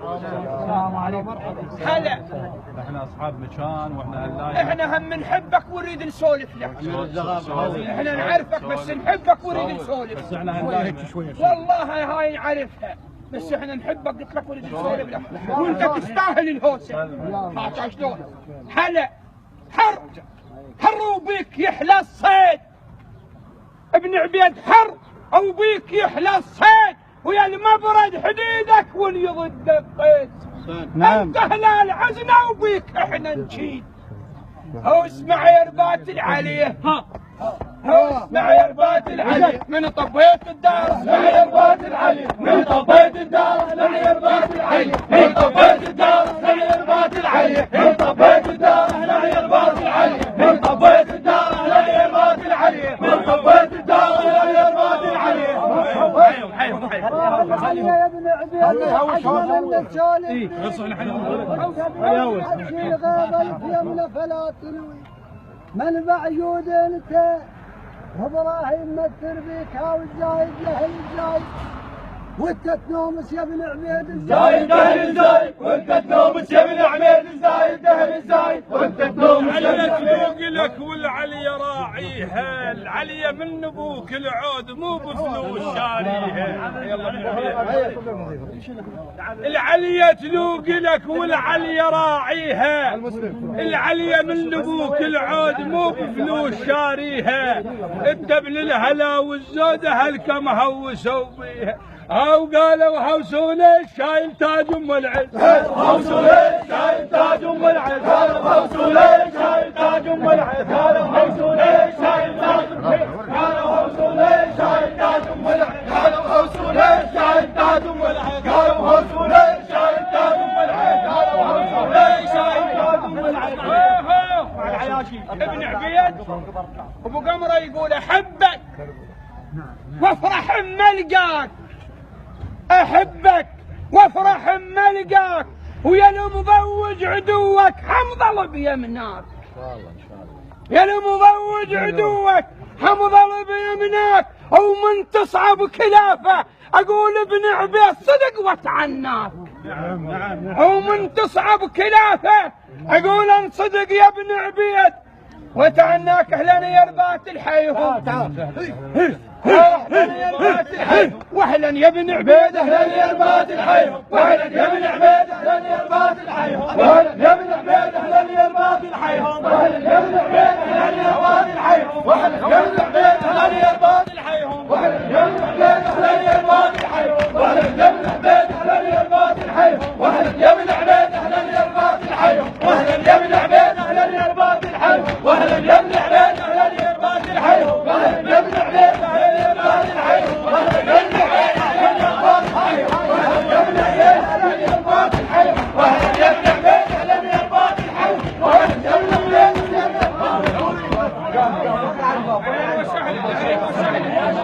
السلام عليكم. هلا. احنا اصحاب مكان واحنا هلاي. احنا هم نحبك ونريد نسولف لك. احنا نعرفك بس نحبك ونريد نسولف. بس احنا هلاي شويه. والله هاي نعرفها بس احنا نحبك قلت لك ونريد نسولف لك وانت تستاهل الهوسه. هاك شلون؟ هلا حر وبيك يحلى الصيد. ابن عبيد حر وبيك يحلى الصيد ويا المبرد حديدك وليضد القيد. نعم. انت هلال عزنا وبيك احنا نجيد. هو اسمع يا ربات العليه. هو اسمع يا ربات العليه من طبيت الدار. اسمع يا ربات العليه من طبيت الدار. اسمع يا ربات العليه من طبيت الدار. اسمع يا ربات العليه من طبيت الدار. اسمع يا ربات العليه من طبيت الدار. اسمع يا ربات العليه من طبيت الدار. اسمع يا ربات العليه. يا ابن عبيد حجم من السولف غاب اليمن فلا تلوي من بعيود انت ابراهيم مثل بيك هاو الزايد له الزايد وانت تنومس يا ابن عبيد الزايد اهل الزايد وانت تنومس يا ابن عبيد الزايد اهل الزايد وانت تنومس يا ابن عبيد. لك والعلي راعيها العلية من ابوك العود مو بفلوس شاريها. العلية تلوق لك والعلية راعيها العلية من ابوك العود مو بفلوس شاريها. انت ابن الهلا والزودة هلكم هوسوا بيها او قالوا هوسوا ليش شايل تاج ام العز. هوسوا ليش شايل تاج ام العز. هوسوا ليش شايل تاج ام العز. هوسوا ليش شايل تاج ام العز. هوسوا ليش شايل تاج ام العز. هوسوا ليش شايل تاج ام العز. هوسوا ليش شايل تاج ام العز. هوسوا ليش شايل تاج ام العز. ابن عبيد ابو قمره يقول احبك وافرح اما القاك. احبك وافرح اما القاك ويا المضوج عدوك حمضل بيمناك. يا المضوج عدوك حمضل بيمناك ومن تصعب خلافه اقول ابن عبيد صدق وتعناك. ومن تصعب خلافه اقول ان صدق يا ابن عبيد وتعناك. اهلا يا ربات الحي. اهلا يا ربات الحي واهلا يا ابن عبيد. اهلا يا ربات الحي واهلا يا ابن عبيد. اهلا يا ربات الحي واهلا يا ابن عبيد. اهلا يا ربات الحي واهلا يا ابن عبيد. اهلا يا ربات الحي واهلا يا ابن عبيد. اهلا يا ربات الحي واهلا يا ابن عبيد. اهلا يا ربات الحي واهلا يا ابن عبيد. اهلا يا ربات الحي واهلا يا ابن عبيد. اهلا يا ربات الحي واهلا يا ابن عبيد. اهلا يا ربات الحي واهلا يا ابن عبيد. اهلا يا ربات الحي واهلا يا ابن عبيد. اهلا يا ربات الحي واهلا يا ابن عبيد. اهلا يا ربات الحي واهلا يا ابن عبيد. اهلا يا ربات الحي واهلا يا ابن عبيد. اهلا يا ربات الحي واهلا يا ابن عبيد.